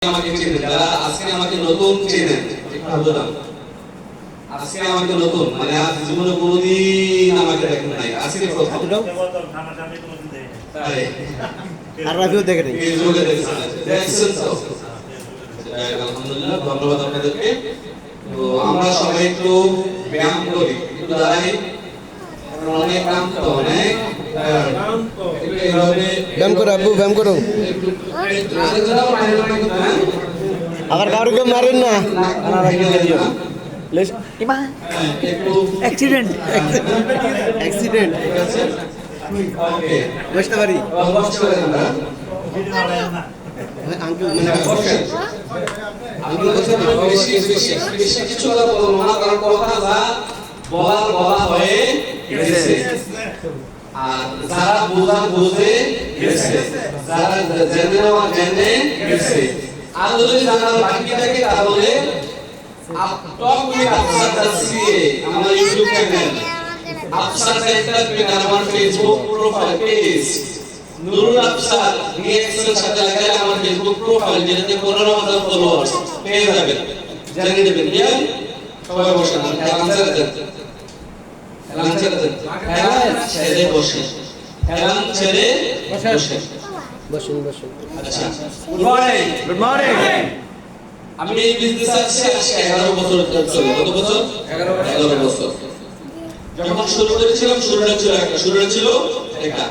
আমাকে চেনেন, যারা আজকে আমাকে নতুন চেনেন, আজকে আমাকে নতুন মানে আজ জীবনে কোনোদিন আমাকে দেখেন নাই, আজকে প্রথম। আর রাবিও দেখে নেই, ফেসবুকে দেখছেন তো। আলহামদুলিল্লাহ, ধন্যবাদ আপনাদেরকে। তো আমরা সবাই একটু ব্যায়াম করি, একটু দাঁড়াই, অনেক কাম তো অনেক ব্যায়াম করো আব্বু, ব্যায়াম করো। আবার কাউকে মারেন না, অ্যাক্সিডেন্ট অ্যাক্সিডেন্ট বসতে পারি আঙ্কেল মানে কিছু কথা বলবো না, কারণ কথা যা বলা হয়ে গেছে। আর যারা বুঝে গেছে, যারা জেনে গেছে, আর যদি জানার বাকি থাকে তাহলে টক উইথ আফসার আমার ইউটিউব চ্যানেল, আফসার আমার Facebook profile page, Nurul Afsar ডিএক্সেল সাথে লাগালে আমার ফেসবুক প্রোফাইল, যেটাতে 15,000 ফলোয়ার্স পেয়ে যাবেন, জানিয়ে দেবেন। সবাই বসেন, বসুন বসুন। আচ্ছা, গুড মর্নিং। Good morning. আমি এই বিজনেস আছি আজকে 11 বছর চলে। কত বছর? 11 বছর। যখন শুরু করেছিলাম শুরুটা ছিল এটা।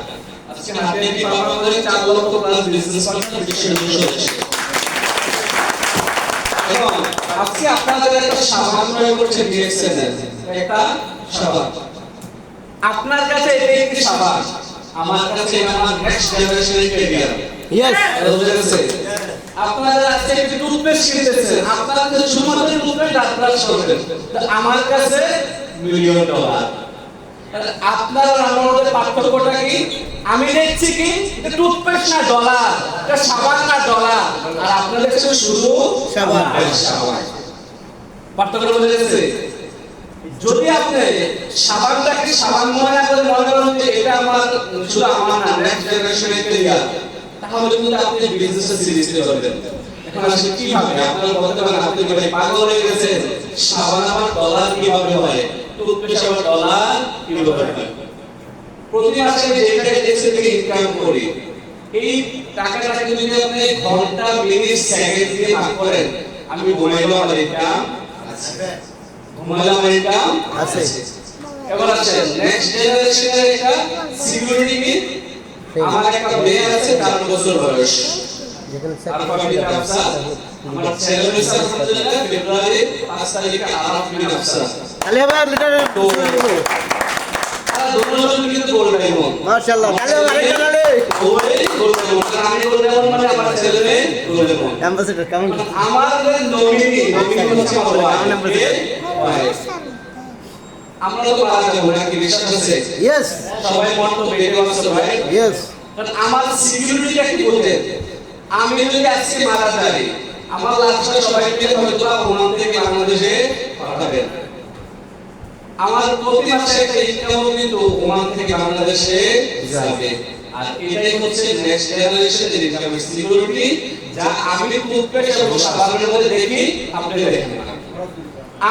আজকে হাতে কি পাওয়া করে 4 লক্ষ প্লাস বিজনেস পার্টনার বিশ্বের 200 দেশে। এবং আজকে আপনাদের একটা সাবান প্রয়োগ করছে ডিএক্সএল এর, একটা সাবান। আপনার কাছে এটা একটি সাবান, আমার কাছে আমার নেক্সট জেনারেশনের ক্যারিয়ার। ইয়েস, বুঝা গেছে? আপনারা আজকে একটু টুথপেস্ট কিনতেছেন, আপনারা যদি শুধুমাত্র টুথপেস্ট দাঁত ব্রাশ করবেন, তো আমার কাছে $1,000,000। আপনার আর আমার মধ্যে পার্থক্যটা কি? আমি দেখছি কি এটা টুথপেস্ট না ডলার, এটা সাবান না ডলার, আর আপনারা দেখছেন শুধু সাবান। পার্থক্য বোঝা গেছে? যদি আপনি সাবানটাকে সাবান মনে করে মনে করেন যে এটা আমার শুধু আমার না, নেক্সট জেনারেশনের ক্যারিয়ার, তাহলে কিন্তু আপনি বিজনেসে সিরিয়াসলি করবেন। এখন আসলে কি হবে? আপনারা বলতে পারেন আপনি কি ভাই পাগল হয়ে গেছেন? সাবান আবার ডলার কিভাবে হয়? টুথপেস্ট আবার ডলার কিভাবে হয়? প্রতি মাসে যেটা দেখছে থেকে ইনকাম করি, এই টাকাটাকে যদি আপনি ঘন্টা মিনিট সেকেন্ড দিয়ে ভাগ করেন, আমি ঘুমাইলো আমার ইনকাম আছে, ঘুমাইলো আমার ইনকাম আছে। এবার আসেন নেক্সট জেনারেশনের একটা সিকিউরিটি কি? আমার একটা মেয়ে আছে 4 বছর বয়স, আর ফ্যামিলি আফসার, আমার ছেলে হইছে আলহামদুলিল্লাহ ফেব্রুয়ারি 5 তারিখে আরাফ বিন আফসার। তাহলে আবার লিটার আর দুজন কিন্তু গোল্ড ডায়মন্ড, মাশাআল্লাহ। তাহলে আবার তাহলে ওই গোল্ড ডায়মন্ড, আমি গোল্ড ডায়মন্ড মানে আমার ছেলে মেয়ে গোল্ড ডায়মন্ড। অ্যাম্বাসেডর কেমন? আমার নমিনি হচ্ছে আমার ওয়াইফ। আমরা তো মারা যাবো নাকি, বিশ্বাস আছে? ইয়েস, সবাই মরতো, বেঁচে বাঁচতো ভাই। ইয়েস। কারণ আমার সিকিউরিটিটা কি বলতে, আমি যদি আজকে মারা যাই, আমার লাশটা সবাই মিলে হয়তো ওমান থেকে বাংলাদেশে পাঠাবেন। আমার প্রতি মাসে একটা ইনকাম কিন্তু ওমান থেকে বাংলাদেশে যাবে। আর এটাই হচ্ছে নেক্সট জেনারেশনের ইনকাম সিকিউরিটি, যা আমি টুথপেস্ট এবং সাবানের মধ্যে দেখি, আপনি দেখেন না।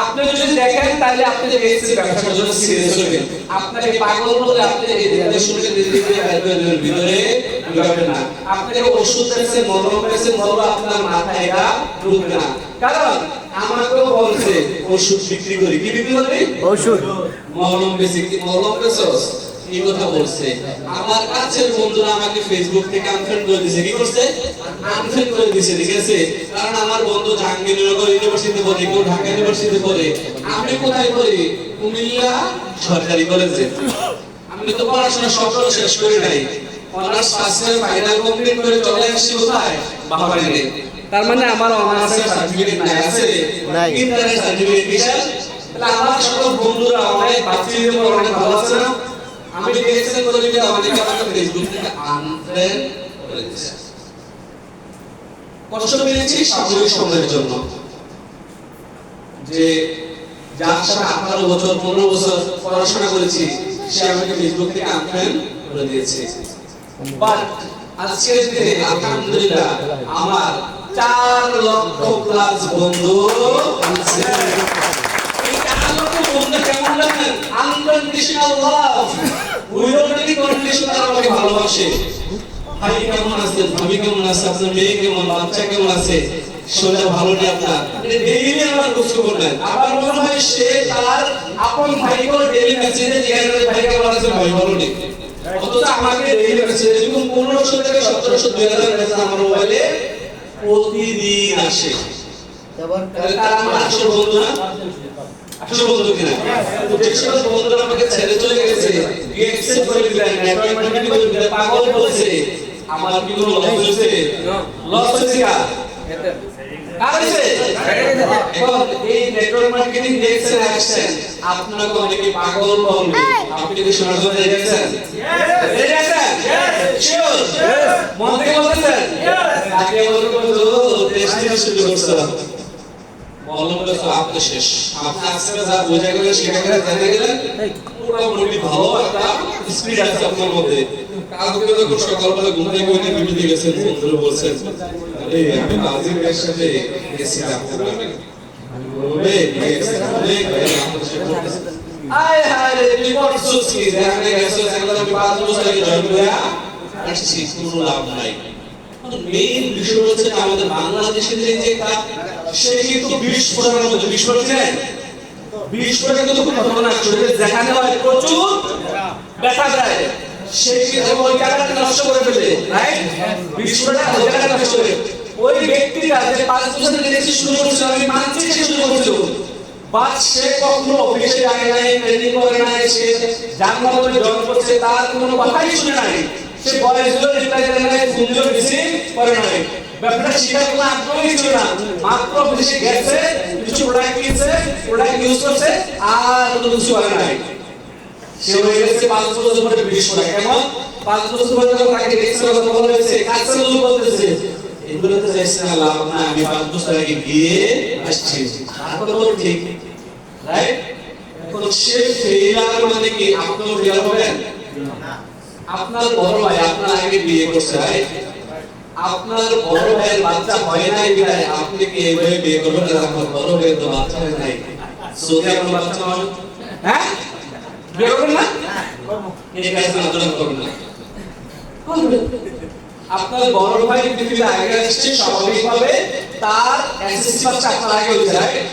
আপনি যদি দেখেন তাহলে আপনি দেখছেন ব্যবসার জন্য সিরিয়াস হবেন। আপনাকে পাগল বলে আপনি এই দেশকে ভিতরে ঢুকাবেন না। আপনাকে ওষুধ দিয়েছে, মলম দিয়েছে, মলম আপনার মাথায় এটা ঢুকবে না। কারণ আমাকেও বলছে ওষুধ বিক্রি করি, কি বিক্রি করি? ওষুধ। মলম বেশি, কি মলম বেচছস? এই কথা বলছে। আমার কাছের বন্ধুরা আমাকে ফেসবুক থেকে আনফ্রেন্ড করে দিয়েছে। কি করছে? আনফ্রেন্ড করে দিয়েছে, ঠিক আছে? কারণ আমার বন্ধু জাহাঙ্গীরনগর ইউনিভার্সিটিতে পড়ে, কেউ ঢাকা ইউনিভার্সিটিতে পড়ে, আমি কোথায় পড়ি? কুমিল্লা সরকারি কলেজে। আমি তো পড়াশোনা সব শেষ করি নাই, honours first year final complete করে চলে আসছি কোথায়? বাহারাইনে। তার মানে আমার অনার্সের সার্টিফিকেট নাই, আছে? নাই। ইন্টারের সার্টিফিকেট বিশাল। তাহলে আমার সকল বন্ধুরা অনেক বাচ্চাদের উপর অনেক ভালো আছে না? আমি ডিরেকশন করে দিলে অনেকে আমাকে ফেসবুক থেকে আনফ্রেন্ড করে দিয়েছে। কষ্ট পেয়েছি সাময়িক সময়ের জন্য, যে যার সাথে 18 বছর 15 বছর পড়াশোনা করেছি, সে আমাকে ফেসবুক থেকে আনফ্রেন্ড করে দিয়েছে। বাট আজকের দিনে আলহামদুলিল্লাহ আমার 4 লক্ষ প্লাস বন্ধু। এই 4 লক্ষ বন্ধু কেমন জানেন? Unconditional love, without any condition আমাকে ভালোবাসে। ভাই কেমন আছেন, ভাবি কেমন আছে, আপনার মেয়ে কেমন, বাচ্চা কেমন আছে, শরীর ভালো নেই আপনার, ডেইলি আমার খোঁজ খবর নেন। আবার মনে হয় সে তার আপন ভাইকেও ডেইলি মেসেজে জিজ্ঞাসা ভাই কেমন আছে, ভাই ভালো নেই। অথচ আমাকে ডেইলি মেসেজ যখন 1500 থেকে 1700 2000 মেসেজ আমার মোবাইলে প্রতিদিন আসে। তাহলে তারা আমার আসল বন্ধু না? আসল বন্ধু কিনা? যে সকল বন্ধুরা আমাকে ছেড়ে চলে গেছে, রিঅ্যাকশন করে দিলেন, নেটওয়ার্ক মার্কেটিং করে দিলেন, পাগল বলেছে, আমার কি কোনো লস হয়েছে? লস হয়েছে কার? কার হয়েছে? এখন এই নেটওয়ার্ক মার্কেটিং রিঅ্যাকশন অ্যাকশন আপনাকে অনেকে পাগল বলবে। আপনি কি শোনার জন্য রেডি আছেন? রেডি আছেন? শিওর? মন থেকে বলতেছেন? আগে বলতো দেশ থেকে শুরু করছো, বললাম বলে তো আপনি শেষ। আপনি আজকে যা বোঝা গেলেন সেটা করে জানা গেলেন মোটামুটি ভালো একটা স্পিড আছে আপনার মধ্যে। কালকে যখন সকালবেলা ঘুম থেকে উঠে বিবিধি গেছেন, বন্ধুরা বলছেন আরে আমি নাজির ভাইয়ের সাথে গেছিলাম, বলবে অনেক ভাই আমাদের সাথে করতেছে। আয় হায় রে তুই করছিস কি? দেখে গেছো একদম 5 বছর আগে জয়েন করে আসছি, কোনো লাভ নাই। মেইন বিষয় হচ্ছে আমাদের বাংলাদেশের যে কাজ সে কিন্তু বিস্ফোরণের মধ্যে বিস্ফোরণ নেন, বিস্ফোরণ কিন্তু খুব খতরনাক। শরীরে যেখানে হয় প্রচুর ব্যথা দেয়, সে কিন্তু ওই জায়গাটা নষ্ট করে ফেলে, রাইট? বিস্ফোরণটা ওই জায়গাটা নষ্ট করে। ওই ব্যক্তিটা যে 5 বছর থেকে শুরু করেছিল, আমি মানছি সে শুরু করেছিল, বাট সে কখনো অফিসে যায় নাই, ট্রেনিং করে নাই, সে জানমাতে জয়েন করছে, তার কোনো কথাই শুনে নাই, সে বয়সগুলো রিপ্লাই দেয় নাই, ফোনগুলো রিসিভ করে নাই, ব্যাপারটা শিখার কোনো আগ্রহই ছিল না। মাত্র অফিসে গেছে, কিছু প্রোডাক্ট কিনছে, প্রোডাক্ট ইউজ করছে, আর কোনো কিছু করে নাই। সে হয়ে গেছে 5 বছর ধরে বিস্ফোরণ। কেমন 5 বছর ধরে যখন তাকে রিক্স কথা বলা হয়েছে, কাছে লোক বলতেছে এগুলোতে যাইছে না, লাভ না, আমি 5 বছর আগে গিয়ে আসছি, তারপর তো ঠিক, রাইট? এখন সে ফেইলার মানে কি আপনিও ফেইলার হবেন না? আপনার বড় ভাই আপনার আগে বিয়ে করছে, রাইট? আপনার বড় ভাইয়ের বাচ্চা হয় নাই বিয়ে, আপনি কি এইভাবে বিয়ে করবেন না? আপনার বড় ভাইয়ের তো বাচ্চা হয় নাই, যদি আপনার বাচ্চা হয়, হ্যাঁ বিয়ে করবেন না? এই কাজ আন্দোলন করবেন না। আপনার বড় ভাই পৃথিবীতে আগে আসছে, স্বাভাবিকভাবে তার এসএসসি পাস আপনার আগে হয়েছে, রাইট?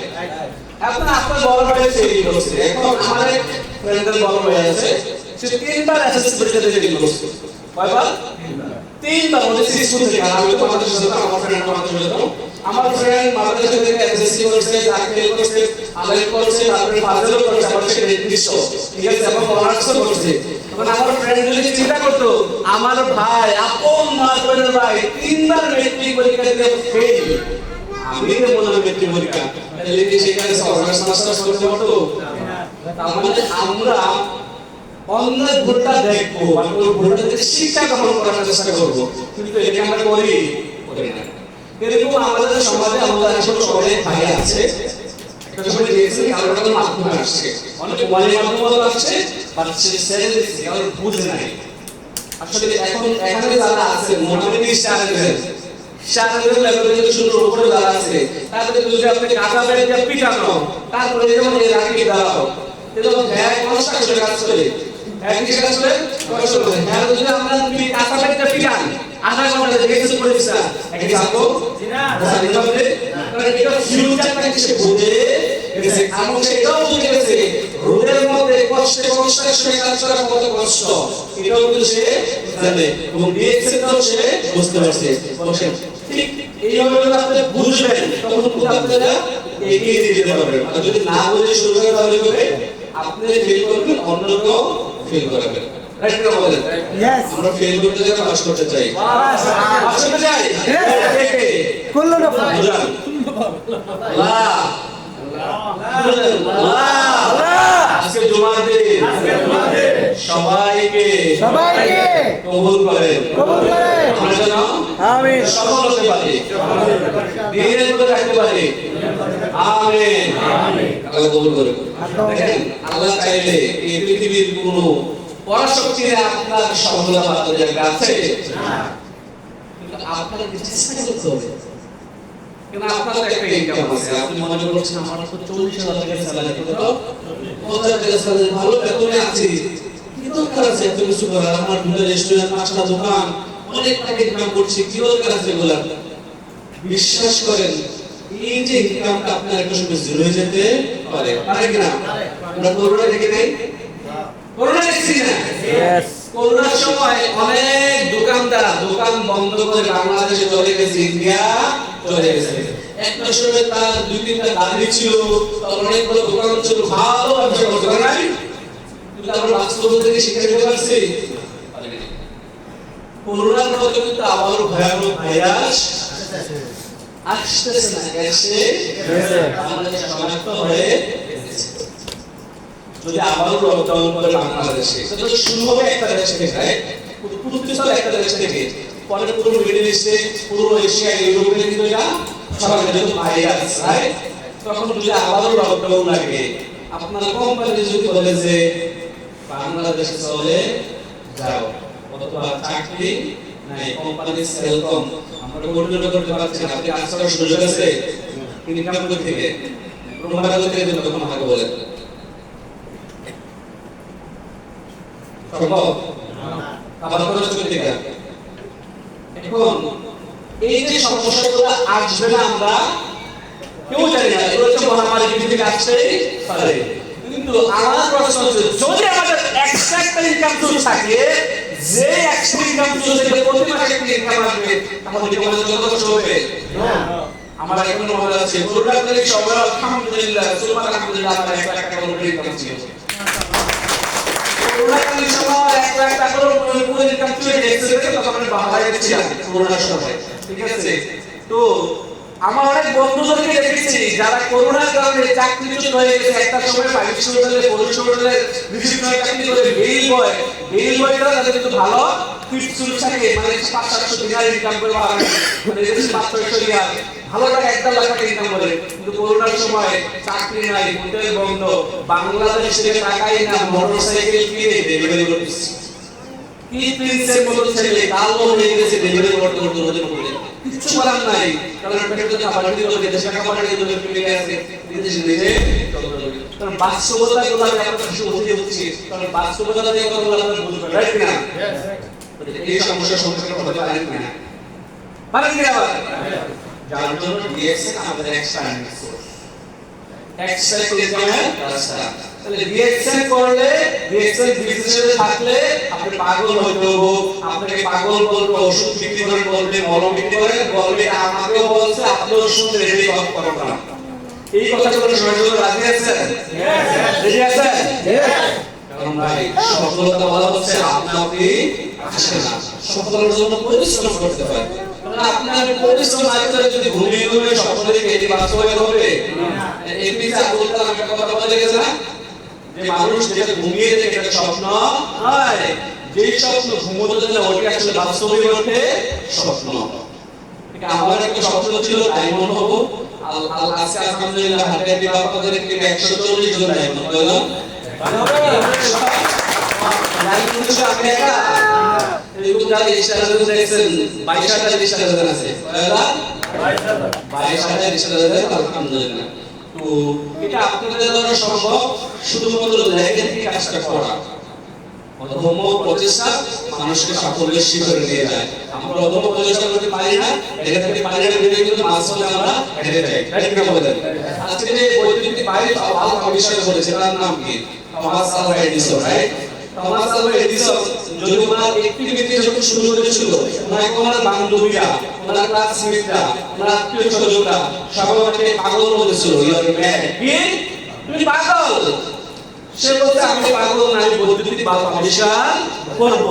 আপনার বড় ভাই তৈরি করছে। এখন আমার এক ফ্রেন্ডের বড় ভাই আছে, সে 3বার এসএসসি পরীক্ষা দিয়ে তৈরি করছে। কয়বার? 3বার। ওদের সিস্টেম থেকে আমি তো আমাদের সাথে আমার ফ্রেন্ড আমাদের সাথে আমার ফ্রেন্ড মাদ্রাসা থেকে এসএসসি করছে, চাকরি করছে, আলেম করছে, তারপরে ফাজেল করছে, আমার সে নির্দিষ্ট, ঠিক আছে, এবং অনার্স করছে। তখন আমার ফ্রেন্ড যদি চিন্তা করতো আমার ভাই আপন মায়ের ভাই 3বার মেট্রিক পরীক্ষা দিয়ে ফেল, আমি তো মনে হয় মেট্রিক পরীক্ষা তাহলে কি সেখানে অনার্স মাস্টার্স করতে পারতো? তাহলে আমরা অন্যের ভুলটা দেখবো, মানে ওই ভুলটা থেকে শিক্ষা গ্রহণ করার চেষ্টা করবো, কিন্তু এটা আমরা করি না। এরকম আমাদের সমাজে আমাদের আসলে অনেক ভাই আছে, একটা সময় দেখছি কারোর কারোর মাধ্যমে আসছে, অনেক মোবাইলের মাধ্যমে আসছে, বাট সে ছেড়ে দিচ্ছে, কারোর বুঝে নাই। আসলে এখন এখানে যারা আছে মোটামুটি শারীরিক লেভেলে যদি শুরু উপরে যারা আছে, তাদের যদি আপনি কাঁচা বেড়ে দিয়ে পিটানো, তারপরে যেমন এর আগে দাঁড়াও, এরকম এক মানুষ আসলে কাজ করে, একই কাজ করে কষ্ট করে। হ্যাঁ, যদি আমরা কাঁচা বেড়ে দিয়ে পিটান, আধা ঘন্টা দেখে কিছু করে দিচ্ছা, একই থাকবো না, কারণ এটা ফিউচারটা কিছু বুঝে গেছে, এবং সেটাও বুঝে গেছে রোদের মধ্যে কষ্টে কনস্ট্রাকশনে কাজ করা কত কষ্ট, এটাও কিন্তু সে জানে, এবং ডিএক্সেটাও সে বুঝতে পারছে। বসেন, ঠিক এইভাবে যদি আপনি বুঝবেন, তখন কিন্তু আপনারা এগিয়ে দিতে পারবেন। আর যদি না বুঝে শুরু করে তাহলে হবে আপনি ফেল করবেন, অন্যকেও ফেল করাবেন। রাইট না বলেন? यस, আমরা ফেল করতে যাই, পাস করতে চাই, পাস করতে চাই। কে করলো না ভাই? আল্লাহ আজকে জুমার দিন, সবাইকে কবুল করেন, আমরা যেন আমিন সফল হতে পারি, দিনের মধ্যে থাকতে পারি, আমিন। আল্লাহ কবুল করুন। দেখেন, আল্লাহ চাইলে এই পৃথিবীর কোনো পরাশক্তি আপনার সফলতা পাওয়ার জায়গা আছে, কিন্তু আপনাকে চেষ্টা করতে হবে। কিন্তু আপনার তো একটা ইনকাম আছে, আপনি মনে করছেন আমার তো 40,000 টাকা স্যালারি, কত 50,000 টাকা স্যালারি, ভালো বেতনে আছি, কি দরকার আছে এত কিছু করার? আমার দুটো রেস্টুরেন্ট, 5টা দোকান, অনেক টাকা ইনকাম করছি, কি দরকার আছে এগুলা? বিশ্বাস করেন এই যে ইনকামটা আপনার একটা সময় জিরো হয়ে যেতে পারে, পারে কিনা? আমরা করোনা দেখি নাই, করোনা দেখছি না? Yes. করোনার সময় অনেক দোকানদার দোকান বন্ধ করে বাংলাদেশে চলে গেছে, ইন্ডিয়া চলে গেছে। একটা সময় তার 2-3টা গাড়ি ছিল, তার অনেকগুলো দোকান ছিল, ভালো ব্যবসা করতে পারে নাই, কিন্তু আমরা বাস্তব থেকে শিক্ষা নিতে পারছি। করোনার মতো কিন্তু আবার ভয়াবহ ভাইরাস আসতেছে না, এসে বাংলাদেশ শনাক্ত হয়ে গেছে। যদি আবারও লকডাউন করে বাংলাদেশে, সেটা তো শুরু হবে একটা দেশ থেকে, রাইট? উৎকৃষ্ট একটা দেশ থেকে, পরে পুরো মিডল ইস্টে, পুরো এশিয়া, ইউরোপে কিন্তু এটা সবাই যেহেতু ভাইরাস, রাইট? তখন যদি আবারও লকডাউন লাগে, আপনার কোম্পানি যদি বলে যে বাংলাদেশে চলে যাও, অথবা চাকরি নাই, কোম্পানি সেল কম, আমরা কন্টিনিউ করতে পারছি না, আপনি কাজ করার সুযোগ আছে, ইনকাম করতে থেকে প্রমাণ করতে দেবেন, তখন আমাকে বলেন সম্ভব? আবার খরচ করতে গেলে এখন এই যে সমস্যাগুলো আসবে না, আমরা কেউ জানি না, এগুলো হচ্ছে মহামারী পৃথিবীতে আসতেই পারে। কিন্তু আমার প্রশ্ন হচ্ছে, যদি আমাদের এক্সট্রা ইনকাম সোর্স থাকে, যে এক্সট্রা ইনকাম সোর্স থেকে প্রতি মাসে একটা ইনকাম আসবে, তাহলে কি আমাদের জন্য কষ্ট হবে? আমার এখন মনে আছে পুরোটাই সবাই আলহামদুলিল্লাহ, সুবহান আলহামদুলিল্লাহ, আমার 1 লাখ টাকা করে ইনকাম ছিল। করোনাকালীন সময় 1 লাখ টাকা করে পুরো ইনকাম ছিল, দেখতে তখন আমি বাংলায় ছিলাম করোনার সময়, ঠিক আছে? তো আমার অনেক বন্ধুদেরকে দেখেছি যারা করোনার কারণে চাকরিচ্যুত হয়ে গেছে, একটা সময় প্রাইভেট হোটেলে, পুলিশ হোটেলে বিভিন্ন চাকরি করে বেইল বয়রা তাদের কিন্তু ভালো ফিক্সড সুযোগ থাকে, মানে 500-700 দিনার ইনকাম করে পারে, মানে 500-600 রিয়াল, ভালো টাকা 1 লাখ টাকা ইনকাম করে। কিন্তু করোনার সময় চাকরি নাই, হোটেল বন্ধ, বাংলাদেশ থেকে টাকাই না, মোটরসাইকেল কিনে ডেলিভারি করতেছে। কি প্রিন্সের মতো ছেলে কালো হয়ে গেছে ডেলিভারি করতে করতে ওদের মধ্যে কিছু বলার নাই, কারণ পেটে খাবার দিয়ে বলে দেশে খাবার দিয়ে বলে ফিরে গেছে, বিদেশে নিজে কারণ বাস্তবতা গুলো আমি আপনাদের সাথে বলতে হচ্ছে, কারণ বাস্তবতা দিয়ে কথা বলা আপনারা বুঝবেন, রাইট না? এই সমস্যার সমাধান করতে পারেন না, পারেন কি আবার? যার জন্য ডিএক্সএন আমাদের এক্সট্রা আর্নিং সোর্স, এক্সট্রা ইনকামের রাস্তা। তাহলে ডিএক্সএন করলে, ডিএক্সএন বিজনেসে থাকলে আপনি পাগল হইতে হবে, আপনাকে পাগল বলবে, ওষুধ বিক্রি করে বলবে, মলম বিক্রি করে বলবে, আমাকেও বলছে, আপনিও শুনতে রেডি করবেন না। এই কথাগুলো সবাই রাজি আছেন? রেডি আছেন? কারণ ভাই সফলতা বলা হচ্ছে আপনি আসে না, সফলতার জন্য পরিশ্রম করতে হয়। কারণ আপনার পরিশ্রম না করে যদি ঘুমিয়ে ঘুমিয়ে সফলতা এটি বাস্তবায়ন হবে না। এপিজে আব্দুল কালাম একটা কথা বলে গেছে না, যে মানুষ যেটা ঘুমিয়ে দেখে এটা স্বপ্ন নয়, যেই স্বপ্ন ঘুমোতে দিলে ওটা আসলে বাস্তবে ওঠে স্বপ্ন। ঠিক আমার একটা স্বপ্ন ছিল ডায়মন্ড হব, আজকে আলহামদুলিল্লাহ হাতে বিবাহ আপনাদের একটি 140 জন ডায়মন্ড হলো। ডায়মন্ড তো আপনি একা এরকম যারা ইনস্টাগ্রামে দেখছেন 22,000 ইনস্টাগ্রামে আছে, কয়লা 22,000 ইনস্টাগ্রামে আলহামদুলিল্লাহ। তো এটা আপনাদের দ্বারা সম্ভব, শুধুমাত্র লেগে থেকে কাজটা করা। অধম প্রচেষ্টা মানুষকে সাফল্যের শিখরে নিয়ে যায়। আমরা অধম প্রচেষ্টা করতে পারি না, এটা থেকে পারি না ভেবে কিন্তু মাঝখানে আমরা হেরে যাই, রাইট না বলেন? আজকে যে বৈদ্যুতিক বাইরে আবিষ্কার করেছে তার নাম কি? Thomas Alva Edison, right? Thomas Alva Edison যদি ওনার অ্যাক্টিভিটি যখন শুরু করেছিল, ওনার বান্ধবীরা, ওনার ক্লাসমেটরা, ওনার আত্মীয়-স্বজনরা সবাই ওনাকে পাগল বলেছিল, ইউ আর ম্যাড। কি? তুমি পাগল? সে বলছে আমি পাগল না, আমি বৈদ্যুতিক বাল্ব আবিষ্কার করব।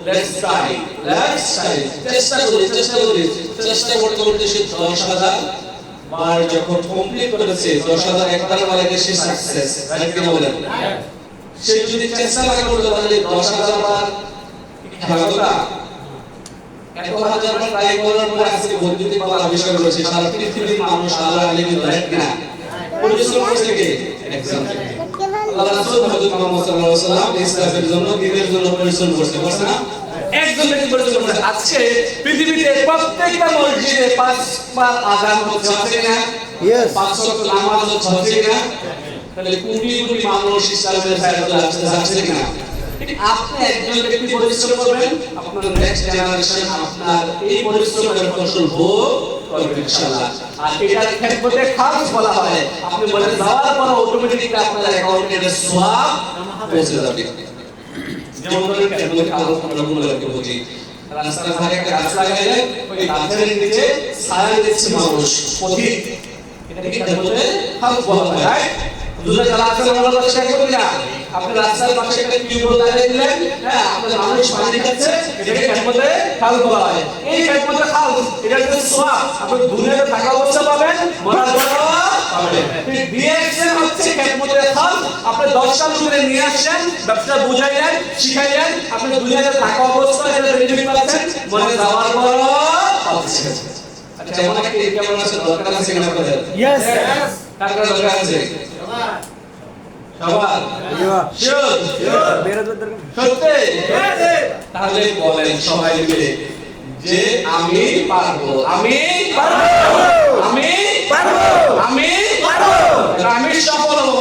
লেটস ট্রাই, চেষ্টা করতে করতে সে 10,000 বার যখন কমপ্লিট করেছে, 10,000 একবার লাগে সে সাকসেস, রাইট কি বলেন? সে যদি চেষ্টা না করতো তাহলে 10,000 বার খেলাটা 1,000 বার ট্রাই করার পরে আজকে বৈদ্যুতিক বাল্ব আবিষ্কার করেছে। সারা পৃথিবীর মানুষ আল্লাহ আলিমিন, রাইট না? পরিশ্রম করছে কে? এক্সাম্পল আল্লাহ রাসূল হযরত মুহাম্মদ সাল্লাল্লাহু আলাইহি ওয়াসাল্লাম ইসলামের জন্য, দ্বীনের জন্য পরিশ্রম করছে, না? একজন ব্যক্তি পরিচয় করবেন। আজকে পৃথিবীতে প্রত্যেকটা মসজিদে 5 বার আযান হচ্ছে কিনা? Yes. 5 ওয়াক্ত নামাজ হচ্ছে কিনা? তাহলে কোটি কোটি মানুষ ইসলামের ফায়দা যাচ্ছে কিনা? আপনি একজন ব্যক্তি পরিশ্রম করবেন, আপনার নেক্সট জেনারেশন আপনার এই পরিশ্রমের ফসল ভোগ করবে ইনশাআল্লাহ। আর এটার খেদমতে খাস বলা হয়, আপনি বলে যাওয়ার পর অটোমেটিক্যালি আপনার অ্যাকাউন্টে এর সওয়াব পৌঁছে যাবে। যেমন ধরেন খেদমতে আল্লাহ তাআলা বুঝি রাস্তার ধারে একটা গাছ লাগাইলে ওই গাছের নিচে ছায়া দিচ্ছে মানুষ পথিক, এটা কি খেদমতে খাস বলা হয়, রাইট? দুটো যারা আছেন ওনারা তো শেয়ার করবেন না। আপনি রাস্তার পাশে একটা টিউবওয়েল লাগিয়ে দিলেন, হ্যাঁ, আপনার মানুষ পানি খাচ্ছে, এটাকে খেদমতে খাল বলা হয়। এই খেদমতে খাল, এটা হচ্ছে সওয়াব। আপনি দুনিয়াতে থাকা অবস্থা পাবেন, মরার পরেও পাবেন। ডিএক্সএন হচ্ছে খেদমতে খাল। আপনি 10 সাল ধরে নিয়ে আসছেন, ব্যবসা বুঝাইলেন, শিখাইলেন, আপনি দুনিয়াতে থাকা অবস্থায় এটা বেনিফিট পাচ্ছেন, মরে যাওয়ার পরেও পাচ্ছেন। আচ্ছা, এমন একটা কেমন আছে দরকার আছে কিনা আপনাদের? Yes. কার কার দরকার আছে? সবার? শিওর? সত্যি? তাহলে বলেন সবাই মিলে যে আমি পারবো, আমি পারবো, আমি পারবো, আমি পারবো, আমি সফল হব,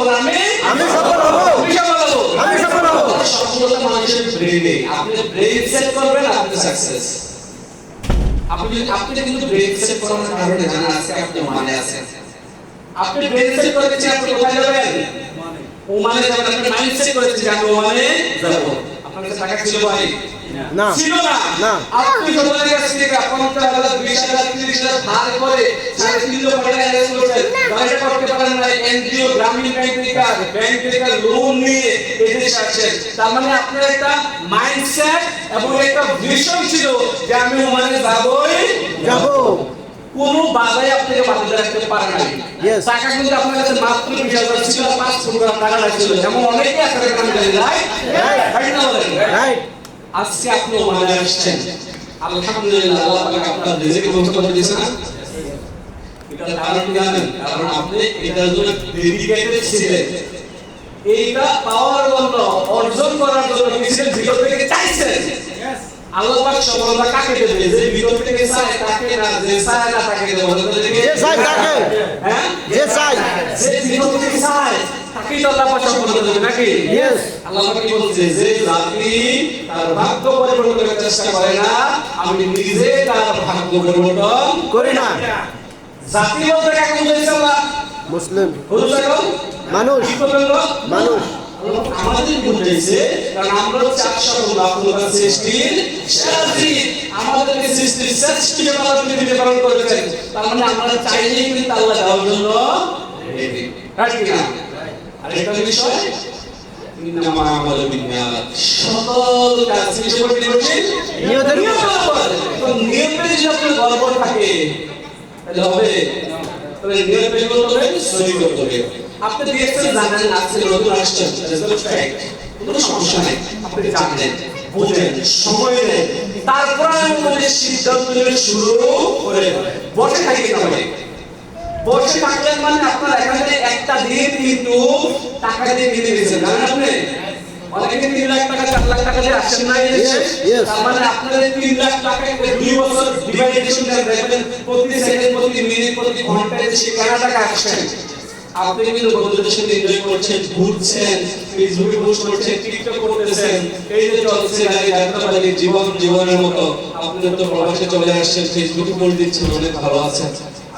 আমি সফল হব, আমি সফল হব, আমি সফল হব। সফলতা মানুষের ব্রেইনে, আপনি ব্রেইন সেট করবেন, আপনি সাকসেস। আপনি কিন্তু ব্রেইন সেট করার কারণে জানা আছে আপনি মানে আছেন। আপনি ব্রেইন সেট করেছেন আপনি কোথায় যাবেন? ওমানে যাবেন। আপনি মাইন্ডসেট করেছেন যে আমি ওমানে যাব। আপনার কাছে টাকা ছিল ভাই? না। ছিল না। না। আপনি সরকারের কাছ থেকে 50,000 20,000 30,000 ধার করে 3.5 লক্ষ টাকা অ্যারেঞ্জ করেছেন। গাড়িটা করতে পারেন না, এনজিও গ্রামীণ ব্যাংক থেকে লোন নিয়ে এদেশে আসছেন। তার মানে আপনার একটা মাইন্ডসেট এবং একটা ভিশন ছিল যে আমি ওমানে যাব। কোন বাধাই আপনাকে বাধা রাখতে পারে না। Yes. টাকা কিন্তু আপনার কাছে মাত্র 20,000 ছিল, 5 প্রোগ্রাম টাকা লাগছিল। যেমন অনেকেই আছে টাকা জানি, রাইট? রাইট না বলেন? Right. আজকে আপনি ওমানে আসছেন, আলহামদুলিল্লাহ, আল্লাহ পাক আপনার রিজিক বন্ধ করে দিয়েছে না? এটা কারণ কি জানেন? কারণ আপনি এটার জন্য ডেডিকেটেড ছিলেন। এইটা পাওয়ার জন্য, অর্জন করার জন্য নিজের ভিতর থেকে চাইছেন। আল্লাহ পাক সফলতা কাকে দেবে? যে ভিতর থেকে চায় তাকে না, যে চায় না তাকে দেবে। যে চায় তাকে। হ্যাঁ? যে চায়। যে ভিতর থেকে চায় তাকেই তো আল্লাহ পাক সফলতা দেবে নাকি? Yes. আল্লাহ পাক কি বলছে? যে জাতি তার ভাগ্য পরিবর্তন করার চেষ্টা করে না, আমি নিজে তার ভাগ্য পরিবর্তন করি না। জাতি বলতে কাকে বুঝাইছে আল্লাহ? মুসলিম। বুঝতে পারো? মানুষ। কি বললেন গো? মানুষ। আমাদের বুঝাইছে, কারণ আমরা হচ্ছে 800 সৃষ্টির সাথী, আমাদেরকে সৃষ্টির শ্রেষ্ঠ হিসেবে আল্লাহ পৃথিবীতে প্রেরণ করেছেন। তার মানে আমরা চাইলেই কিন্তু আল্লাহ দেওয়ার জন্য রেডি, রাইট কি না? আর একটা বিষয়, ইন্নামা আমালু বিন্নিয়াত, সকল কাজ কিসের উপর নির্ভরশীল? নিয়তের উপর। তো নিয়তে যদি আপনার গড়বড় থাকে তাহলে হবে? তাহলে নিয়ত বের করতে হবে, সহি করতে হবে। আপনি দেখছেন, জানেন, আজকে নতুন আসছেন, রেজাল্ট ফ্যাক্ট, কোনো সমস্যা নেই। আপনি জানেন, বুঝেন, সময় নেন, তারপর আমাদের সিদ্ধান্ত নিয়ে শুরু করে বসে থাকি না মানে। বসে থাকলেন মানে আপনার এখানে একটা দিন কিন্তু টাকা দিয়ে কিনে দিয়েছেন, জানেন আপনি? অনেকে 3 লাখ টাকা 4 লাখ টাকা দিয়ে আসেন না এই দেশে। তার মানে আপনার 3 লাখ টাকা 2 বছর ডিভাইডেশন দেখবেন, প্রতি সেকেন্ড, প্রতি মিনিট, প্রতি ঘন্টায় সে কেনা টাকা আসছেন। আপনি কিন্তু বন্ধুদের সাথে এনজয় করছেন, ঘুরছেন, ফেসবুকে পোস্ট করছেন, টিকটক করতেছেন, এই যে চলছে গাড়ি যাত্রাপালি, জীবনের মতো। আপনি তো প্রবাসে চলে আসছেন, ফেসবুকে পোস্ট দিচ্ছেন, অনেক ভালো আছেন।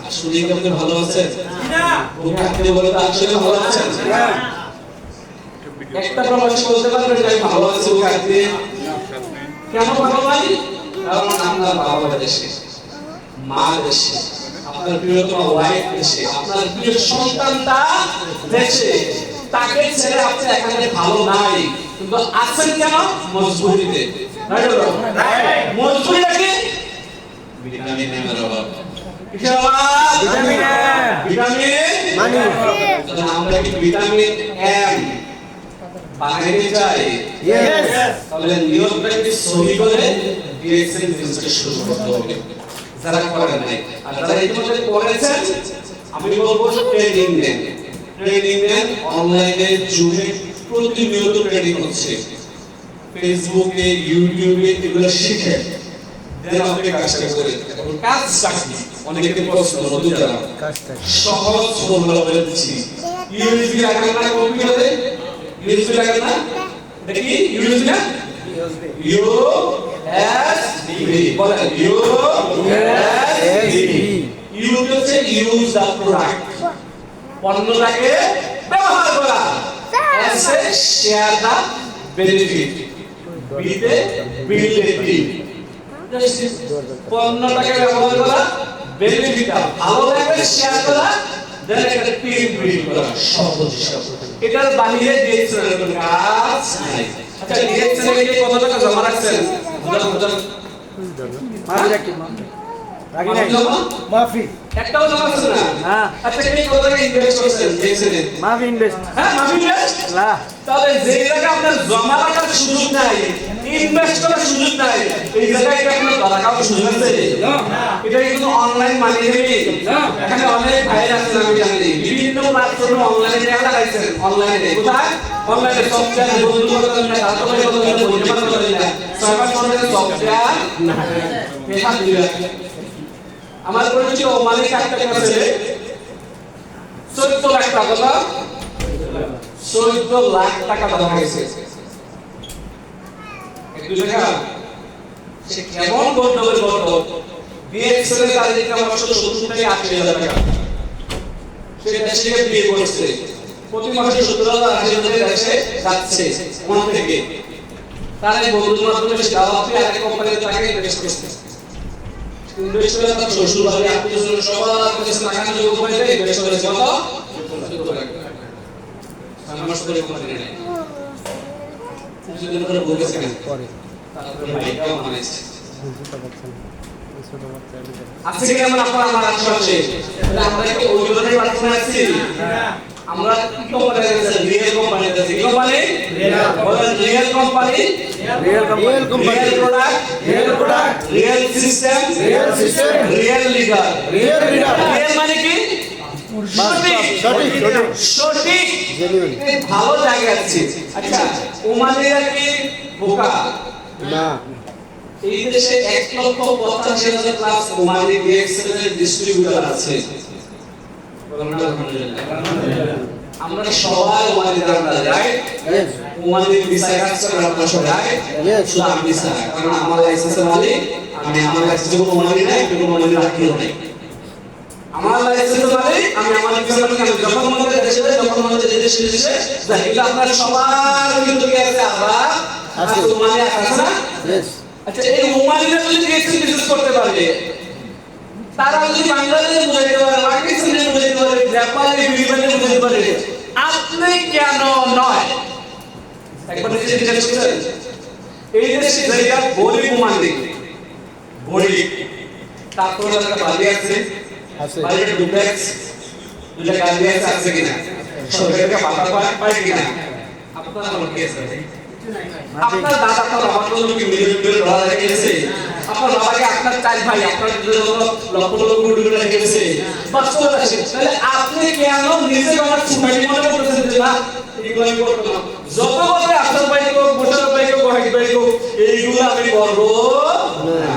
আসলে কি আপনি ভালো আছেন? না, বুকে হাত দিয়ে বলতে আসলে ভালো আছেন? একটা প্রবাসী বলতে পারবেন যে আমি ভালো আছি বুকে হাত দিয়ে? কেন ভালো ভাই? কারণ আপনার বাবা দেশে, মা দেশে, আপনার প্রিয়তম ওয়াইফ দেশে, আপনার প্রিয় সন্তানটা দেশে, তাকে ছেড়ে আপনি এখানে ভালো নাই, কিন্তু আছেন কেন? মজবুরিতে। মজবুরিটা কি? ভিটামিন এর অভাব। কিসের অভাব? ভিটামিন মানি। আমরা কি ভিটামিন এম বানাইতে চাই? Yes. তাহলে নিয়তটাকে সহি করে ডিএক্সএল বিজনেসটা শুরু করতে হবে। যারা করেন নাই, আর যারা ইতিমধ্যে করেছেন, আমি বলবো ট্রেনিং নেন, অনলাইনে জুমে প্রতিনিয়ত ট্রেনিং হচ্ছে। ফেসবুকে ইউটিউবে এগুলো শিখেন দেন আপনি কাজটা করেন কাজটা কি অনেকের প্রশ্ন নতুন যারা কাজটা সহজ ফর্মুলা বলে দিচ্ছি ইউএসবি লাগান না কম্পিউটারে ইউএসবি লাগান না দেখি ইউএসবি না ইউএসবি বলেন ইউএসবি ইউজ হচ্ছে ইউজ দা প্রোডাক্ট পণ্যটাকে ব্যবহার করা as a share the benefit বিতে বিল্ড এ টিম পণ্যটাকে ব্যবহার করা বেনিফিটটা ভালো লাগবে শেয়ার করা দেন একটা টিম বিল্ড করা সহজ এটার বাইরে ডিএক্সএল এর কাজ নাই আচ্ছা ডিএক্সএল এর কত টাকা জমা রাখছেন মাফি রাখি রাখি নাই মাফি একটাও জমা রাখছেন না হ্যাঁ আচ্ছা এই কত টাকা ইনভেস্ট করছেন ডিএক্সএল এ মাফি ইনভেস্ট হ্যাঁ মাফি ইনভেস্ট না তাহলে যে জায়গা আপনার জমা রাখার সুযোগ নাই ইনভেস্ট করার সুযোগ নাই এই জায়গায় কি আপনার টাকা সুযোগ আছে না এটা কিন্তু অনলাইন মানি নেই না এখানে অনেক ভাইরা আছেন আমি জানি বিভিন্ন প্ল্যাটফর্মে অনলাইনে টাকা লাগাইছেন অনলাইনে কোথায় অনলাইনে সফটওয়্যার বন্ধু করতে না তারপরে বন্ধু পরিমাণ করতে না সার্ভার মধ্যে সফটওয়্যার না পেশা দিলে আমার পরিচিত মালিক একটা কাছে 14 লাখ টাকা না 14 লাখ টাকা দেওয়া হয়েছে একটু দেখা সে কেমন করতে হবে বলতো বিএক্সএল এর তার ইনকাম 70 থেকে 80,000 টাকা সে দেশে বিয়ে করছে প্রতি মাসে 17,000 80,000 দেশে যাচ্ছে ওখান থেকে তার এই বন্ধুর মাধ্যমে সে দাওয়াতে আরেক কোম্পানিতে টাকা ইনভেস্ট করছে ইনভেস্ট করে তার শ্বশুর বাড়ি আত্মীয়স্বজন সবার কাছে টাকা নিয়ে কোম্পানিতে ইনভেস্ট করেছে কত 14 লাখ টাকা আমার করে কোম্পানি নেই কিছুদিন পরে বলেছে কেন পরে তারপরে ভাইটাও মানেছে বুঝতে পারছেন ছোট বাচ্চা আজকে কি আমরা আমার আশেপাশে তাহলে আমরা কি ওই ধরনের প্ল্যাটফর্মে আছি আমরা কি কোম্পানি আছে রিয়েল কোম্পানি আছে কি কোম্পানি বলেন real company real company real product real system real leader real মানে কি সঠিক জেনুইন ভালো জায়গা আছে আচ্ছা ওমানিরা কি বোকা না এই দেশে 1,85,000 প্লাস ওমানি ডিএক্সএল এর ডিস্ট্রিবিউটর আছে আমরা সবাই ওমানি আমরা রাইট ইয়েস ওমানি ভিসা কাজ করে আমরা সবাই Yes. শুধু আমি ভিসা কারণ আমার লাইসেন্সের মালিক আমি আমার লাইসেন্সে কোনো ওমানি নাই কোনো ওমানি রাখিও নাই আমার লাইসেন্সের মালিক আমি আমার ভিসা মালিক আমি যখন আমাদের দেশে যাই যখন আমাদের দেশে যাই এটা আপনার সবার কিন্তু কি আছে আবার আছে ওমানি আছে না ইয়েস আচ্ছা এই ওমানিরা যদি ডিএক্সএল বিজনেস করতে পারবে তারা যদি বাংলাদেশে বুঝাইতে পারে পাকিস্তানে বুঝাইতে পারে জাপানে ফিলিপাইনে বুঝাইতে পারে আপনি কেন নয় একবার নিজে জিজ্ঞেস করেন এই দেশে জায়গা গরিব ওমানি গরিব তারপরে একটা বাড়ি আছে আছে বাড়িটা ডুপ্লেক্স দুটা গাড়ি আছে কিনা সরকারকে বাধা পায় কিনা আপনার আমার কি আছে আপনার দাদা তো বাবার জন্য কি মিলিয়ন ডলার রেখেছে আপনার বাবাকে আপনার চাই ভাই আপনার জন্য লক্ষ লক্ষ কোটি টাকা রেখেছে বাস্তবতা আছে তাহলে আপনি কেন নিজে আমার সুনামি মনে করতেছেন যে না এইগুলো আমি করব না যত বলে আপনার ভাই কো মোটর ভাই কো গোহাই ভাই কো এইগুলো আমি করব না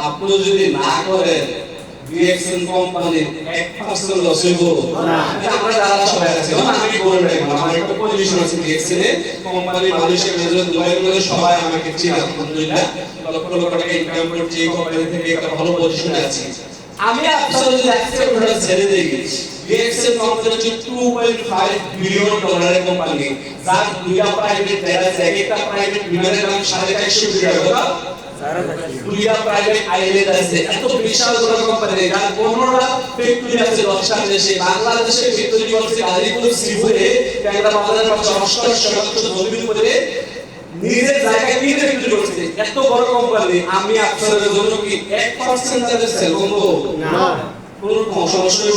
আপনি যদি না করেন ডিএক্সএল কোম্পানি 1% লস হইব না আমরা যারা সবাই আছে আমি বলে রাখি আমার একটা পজিশন আছে DXL a company Malaysia major দুবাইয়ের মধ্যে সবাই আমাকে চিনে আলহামদুলিল্লাহ লক্ষ লক্ষ টাকা ইনকাম করছি কোম্পানি থেকে একটা ভালো পজিশনে আছি আমি আপনাদের যদি অ্যাকসেপ্ট করে ছেড়ে দেই ডিএক্সএল কোম্পানি হচ্ছে 2.5 বিলিয়ন ডলারের কোম্পানি যার দুইটা প্রাইভেট প্লেয়ার আছে একটা প্রাইভেট বিমানের দাম 450 কোটি টাকা দুইটা প্রাইভেট আইল্যান্ড আছে এত বিশাল বড় কোম্পানি যার 15টা ফ্যাক্টরি আছে 10টা দেশে বাংলাদেশে ফ্যাক্টরি করছে গাজীপুর শ্রীপুরে ট্যাংরা বাজারের পাশে 88 শতাংশ জমির উপরে নিজের জায়গা কিনে ফ্যাক্টরি করছে এত বড় কোম্পানি আমি আপনাদের জন্য কি 1% তাদের সেল বন্ধ না কোনো সমস্যা নেই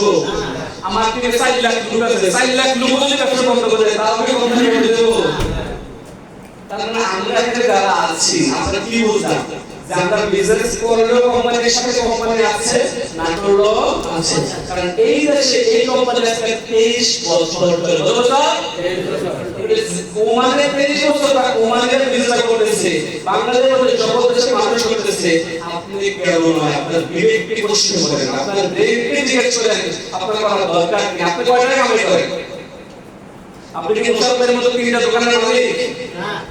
আমার কি 4 লাখ লোক আছে 4 লাখ লোক যদি ব্যবসা বন্ধ করে দেয় তাহলে কোম্পানি করে দেব তার মানে আমরা এখানে যারা আছি আমরা কি বুঝলাম যে আমরা বিজনেস করলেও কোম্পানির সাথে কোম্পানি আছে, না করলেও আছে। কারণ এই দেশে এই কোম্পানি আজকে 23 বছর ধরে, কত বছর? ওমানে 23 বছর বা ওমানের বিজনেস করতেছে, বাংলাদেশের মধ্যে সকল দেশে মানুষ করতেছে। আপনি কেন নয়, আপনার বিবেককে প্রশ্ন করেন, আপনার ব্রেনকে জিজ্ঞেস করেন, আপনার করার দরকার নেই। আপনি কয় টাকা কামাই করেন? আপনি কি মুসাফিরের মতো 3টা দোকানের মালিক?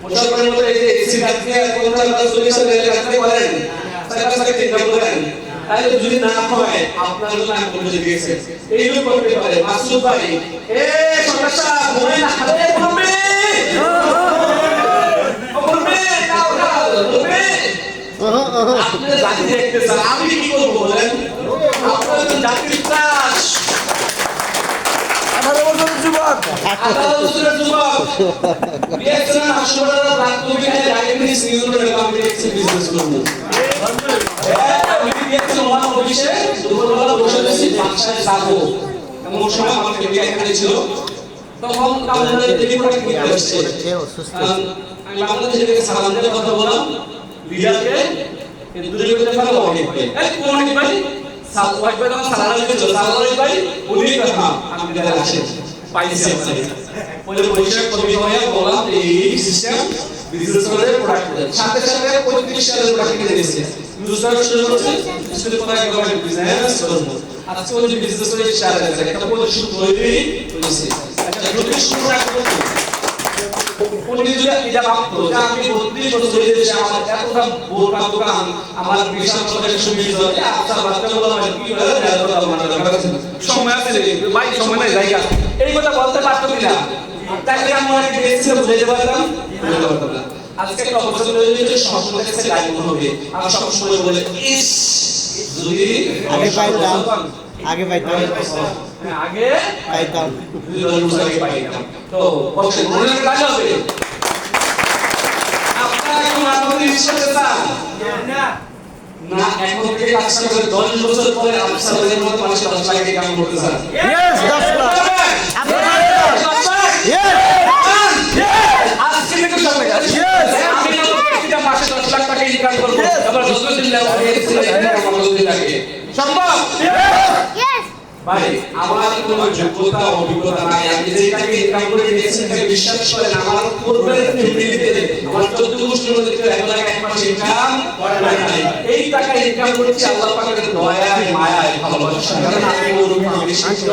মুসাফিরের মতো এই যে এসি রাখতে কোনটা সলিউশন এর রাখতে পারেন? সাইকেল সাইকেল ইনকাম করেন? তাহলে যদি না হয় আপনার জন্য আমি বলে দিয়েছি এইরকম করতে পারে। মাসুদ ভাই, এ সরকার মনে না খাবে বলবে বলবে দাও দাও বলবে। আপনি জাতি দেখতে চান, আমি কি করব বলেন? আপনার তো জাতির ত্রাস। 18 বছরের যুবক, 18 বছরের যুবক রিয়াকশন হাসপাতালে প্রাথমিক ডায়াগনোসিস নিউরো রিহ্যাবিলিটেশন বিজনেস করব। আমি রিয়াকশন ওয়ান অফিসে দুপুরবেলা বসে আছি, বাসায় যাবো এমন সময় আমার ফ্যামিলি এখানে ছিল। তখন কাউন্টারে টেলিফোন কিনতে আসছে। আমি বাংলাদেশ থেকে সালাম দিয়ে কথা বললাম লিডারকে, এই দূরে বলতে পারো অনেক ভাই, এই কোন অনেক ভাই সালওয়াই ভাই তখন সালাম দিয়েছিল, সালওয়াই ভাই উনি কথা আপনি যারা আসেন পাইছি আপনাদের বলে পরিষ্কার কবি হয়ে বললাম এই সিস্টেম বিজনেস করে প্রোডাক্ট করে সাথে সাথে 35 সালের প্রোডাক্ট কিনে দিয়েছে। ইউজার শুরু করছে শুধু প্রোডাক্ট করে বিজনেস করব। আজকে ওই বিজনেস করে শেয়ার আছে, একটা পজিশন তৈরি হয়েছে। আচ্ছা যদি শুরু রাখবো উনি যদি এটা ভাবতো যে আমি 32 বছর ধরে দেশে আমার এতটা বোরকা দোকান, আমার বিশাল প্রোডাক্ট সুবিধা আছে, আপনার বাচ্চাগুলো আমার কি করে এতটা আমার দরকার আছে, সময় আছে ভাই, সময় নাই জায়গা, এই কথা বলতে পারতো কিনা? তাহলে আমরা কি দেখছি বুঝাইতে পারতাম? বুঝাইতে পারতাম না। আজকে একটা অবস্থা তৈরি হয়েছে, সবসময় কাছে লাইন হবে, আর সবসময় বলে ইস যদি আগে পাইতাম, আগে পাইতাম, হ্যাঁ আগে পাইতাম, তো বলছেন মনে কাজ হবে। আপনারা এখন আপনাদের ইচ্ছাতে চান না, এখন থেকে কাজ করে 10 বছর পরে আপনাদের মতো মানুষ 10 লাখ টাকা কাম করতে চান। ইয়েস 10 লাখ আপনারা, ইয়েস আজকে থেকে সামনে কাজ, আমি প্রত্যেকটা মাসে 10 লাখ টাকা ইনকাম করব, আবার 10 দিন লাগে সম্ভব? ভাই আমার কোনো যোগ্যতা অভিজ্ঞতা নাই, আমি যেটাকে ইনকাম করে নিয়েছি তাকে বিশ্বাস করেন। আমার পূর্বের ফ্যামিলিতে আমার 14 গোষ্ঠীর মধ্যে কেউ 1 লাখ 1 মাস ইনকাম করে নাই। এই টাকা ইনকাম করেছি আল্লাহ পাকের দয়ায় মায়ায় ভালোবাসা, কারণ আমি ওর ফ্যামিলি শিক্ষিত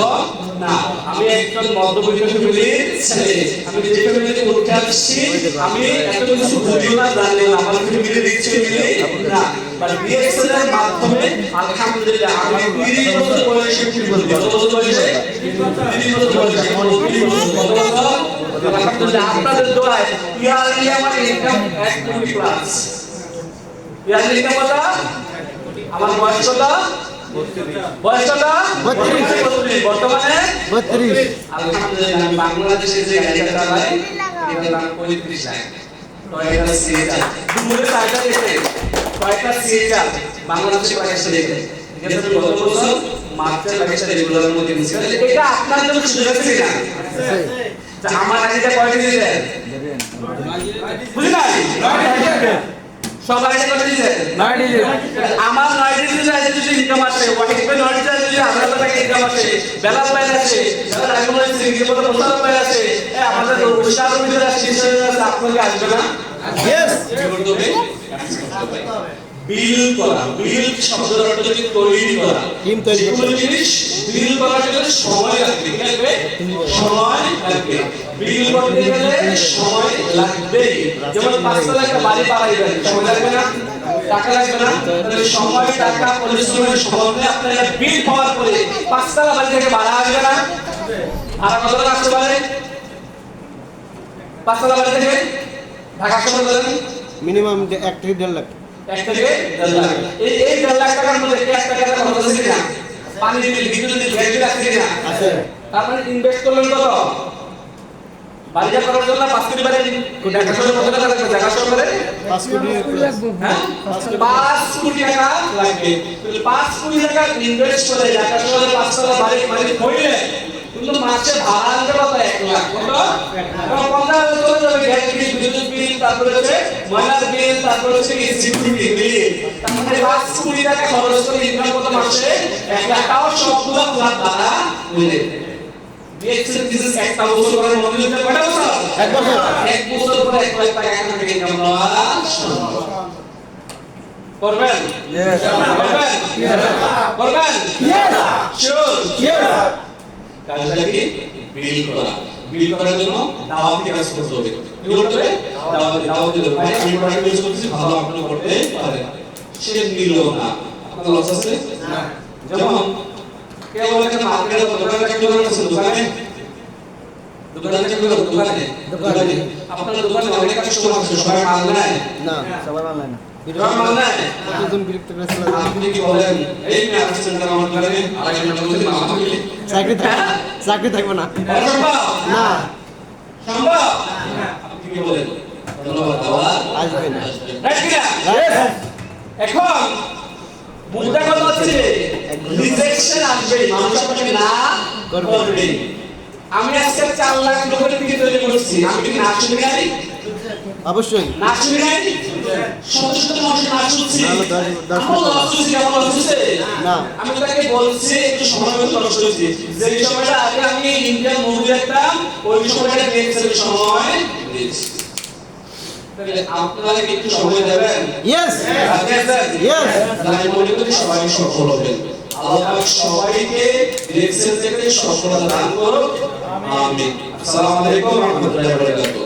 না, আমি একজন মধ্যবিত্ত ফ্যামিলির ছেলে। আমি যে ফ্যামিলিতে উঠে আসছি আমি এত কিছু বুঝিও না, জানি না, আমার ফ্যামিলির রিচ ফ্যামিলি না, বাট বিএসএল এর মাধ্যমে আলহামদুলিল্লাহ আমি 30 বছর বয়সে কত বছর বয়সে 30 বছর বয়সে আলহামদুলিল্লাহ আপনাদের দোয়ায় ইয়ারলি আমার ইনকাম 1 কোটি প্লাস। ইয়ারলি ইনকাম কত? আমার বয়স কত? বয়স কত? 32 বর্তমানে 32। আলহামদুলিল্লাহ আমি বাংলাদেশে যে গাড়িটা চালাই এটার দাম 35 লাখ। টয়োটা সিএচআর দুপুরে চারটা দেখে টয়োটা সিএচআর বাংলাদেশে প্রাইসটা দেখে এটা তো গত বছর মার্চের প্রাইসটা রেগুলারের মধ্যে নিচ্ছে। এটা আপনার জন্য সুযোগ আছে কিনা? যে আমার আইডিটা কয়টা দিলেন বুঝি নাই? সবাই এটা কয়টা দিলেন? 9 দিলেন। আমার 9 দিলে যদি ইনকাম আসে, ওয়াহিদ ভাই 9 দিলে যদি 1000 টাকা ইনকাম আসে, বেলাল ভাই আছে, বেলাল এখন হচ্ছে রিপোর্ট মোশাররফ ভাই আছে, আমাদের উশার ভিতরে আছে, আপনাকে আসবে না? ইয়েস বিল করা, বিল শব্দের অর্থ হচ্ছে তৈরি করা, টিম তৈরি করা। কোনো জিনিস বিল করার জন্য সময় লাগবে, কি লাগবে? সময় লাগবে। বিল করতে গেলে সময় লাগবেই। যেমন 5 তলা একটা বাড়ি বানাইবেন, সময় লাগবে না? টাকা লাগবে না? তাহলে সময়, টাকা, পরিশ্রমের সমন্বয়ে আপনারা বিল পাওয়ার পরে 5 তলা বাড়ি থেকে ভাড়া আসবে না? ভাড়া কত টাকা আসতে পারে? 5 তলা বাড়ি থেকে ঢাকা শহর বলেন মিনিমাম 1 থেকে 1.5 লাখ, 1 থেকে 1.5 লাখ। এই 1.5 লাখ টাকার মধ্যে 1 টাকা খরচ আছে কিনা? পানি বিল, বিদ্যুৎ বিল, গ্যাস বিল আছে কিনা? আছে। তার মানে ইনভেস্ট করলেন কত? বাড়িটা করার জন্য 5 কোটি বাড়ি ঢাকা শহরে কত টাকা লাগবে? ঢাকা শহরে 5 কোটি হ্যাঁ 5 কোটি টাকা লাগবে। তাহলে 5 কোটি টাকা ইনভেস্ট করে ঢাকা শহরে 5 তলা বাড়ি হইলে কিন্তু মাসে ভাড়া আনতে কত 1 লাখ কত 50,000 চলে যাবে গ্যাস বিল বিদ্যুৎ বিল তারপরে হচ্ছে ময়লার বিল তারপরে হচ্ছে সিকিউরিটি বিল তারপরে 5 কোটি টাকা খরচ করে ইনকাম কত মাসে 1 লাখ টাকা সবগুলো পুরো ভাড়া মিলে ডিএক্সএল বিজনেস একটা বছর করে মনে হতে কয়টা বছর 1 বছর 1 বছর পরে 1 লাখ টাকা এখান থেকে ইনকাম করা সম্ভব করবেন Yes. করবেন করবেন Yes. Sure Yes. কাজটা কি বিল করার জন্য দাওয়াতি কাজ করতে হবে কি করতে হবে দাওয়াতি দেবে মানে আমি প্রোডাক্ট ইউজ করতেছি ভালো আপনি করতে পারেন সে নিল না আপনার লস আছে না যেমন কেউ বলে যে মার্কেটে দোকানে চাকরি করেন দোকানে চাকরি করেন দোকানে আপনার দোকানে অনেক কাস্টমার আছে সবাই মাল নেয় না সবাই মাল নেয় না সবাই মাল নেয় দুজন বিরক্ত করেছিল আপনি কি বলেন এই মেয়ে আসছেন তারা আমার দোকানে আড়াই ঘন্টা বলতে মাল মিলে চাকরি থাকবে না সম্ভব না সম্ভব আপনি কি বলেন ধন্যবাদ দাদা আসবে না রাইট কিনা এখন মুদ্রা কথা হচ্ছে রিজেকশন আসবে মানুষ আপনাকে না করবে আমি আজকে 4 লাখ লোকের টিকিট তৈরি করছি আমি কি নাচ শুনি নাই অবশ্যই নাচ শুনি নাই শত শত মানুষ নাচ শুনছি দশ কেমন হচ্ছে না আমি তাকে বলছি একটু সময় মতো নষ্ট হয়েছি যে সময়টা আগে আমি ইন্ডিয়ান মুভি দেখতাম ওই সময়টা দেখছি সময় দিয়েছি তাহলে আপনারা কি একটু সময় দেবেন ইয়েস ইয়েস আমি মনে করি সবাই সফল হবেন আল্লাহ সবাইকে দেখছেন থেকে সফলতা দান করুন আমিন আসসালামু আলাইকুম ওয়া রাহমাতুল্লাহি ওয়া বারাকাতুহু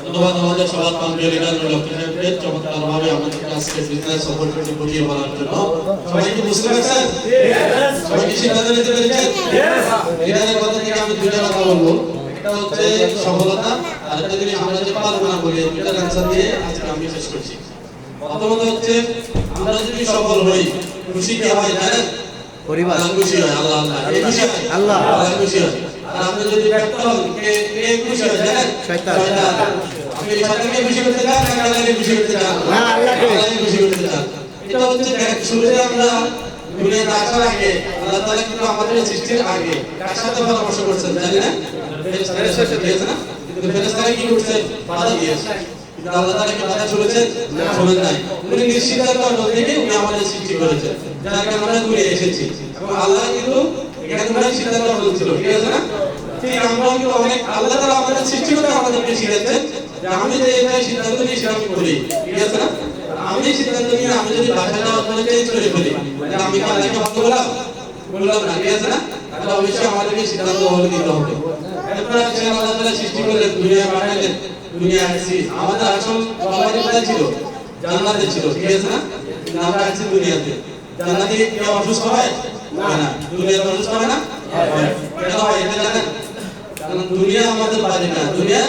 ধন্যবাদ আমাদের সবার প্রিয় লিডার লক্ষ্মী সাহেবকে চমৎকারভাবে আমাদেরকে আজকে বিজনেস সাপোর্ট করতে বুঝিয়ে বলার জন্য সবাই কি বুঝতে পেরেছেন সবাই কি সিদ্ধান্ত নিতে পেরেছেন লিডারের কথা থেকে আমি দুইটা কথা বলবো একটা হচ্ছে সফলতা আর একটা জিনিস আমরা যে পারবো না বলে দুইটার অ্যান্সার দিয়ে আজকে আমি শেষ করছি প্রথমত হচ্ছে আমরা যদি সফল হই খুশি কি হয় জানেন পরিবার খুশি হয় আল্লাহ এই খুশি হয় আল্লাহ খুশি হয় আর আপনি যদি ব্যর্থ হন কে খুশি হয় জানেন শয়তান আপনি শয়তানকে খুশি করতে চান না আল্লাহকে খুশি করতে চান না আল্লাহকে খুশি করতে চান এটা হচ্ছে শুরুতে আমরা দুনিয়াতে আসার আগে আল্লাহ তাআলা কিন্তু আমাদের সৃষ্টির আগে কার সাথে পরামর্শ করছেন জানেন না ফেরেশতাদের সাথে দিয়েছেন না কিন্তু ফেরেশতারা কি করছেন বাধা দিয়েছে কিন্তু আল্লাহ তাআলা কি বাধা শুনেছেন না শুনেন নাই উনি নিশ্চিততার মধ্যে উনি আমাদের সৃষ্টি করেছেন যার কারণে আমরা ঘুরে এসেছি এবং আল্লাহ কিন্তু এখানে আমরা সিদ্ধান্ত বলছিল ঠিক আছে না ঠিক আমরা কিন্তু অনেক আল্লাহ তাআলা আমাদের সৃষ্টি করে আমাদেরকে শিখিয়েছেন যে আমি যে এই সিদ্ধান্ত নিয়ে সেটা আমি করি ঠিক আছে না আমি সিদ্ধান্ত নিয়ে আমি যদি বাসাটা আপনাদের চেঞ্জ করে ফেলি মানে আমি কি আল্লাহকে ভক্ত বললাম না ঠিক আছে না তাহলে অবশ্যই আমাদেরকে সিদ্ধান্ত ভালো নিতে হবে এরপর আছে আল্লাহ তাআলা সৃষ্টি করলেন দুনিয়া বানাইলেন দুনিয়া আসছি আমাদের আসল সবাই কোথায় ছিল জান্নাতে ছিল ঠিক আছে না আমরা আছি দুনিয়াতে জান্নাতে কেউ অসুস্থ হয় না দুনিয়াতে অসুস্থ হয় না কেন হয় এটা জানেন কারণ দুনিয়া আমাদের বাড়ি না দুনিয়া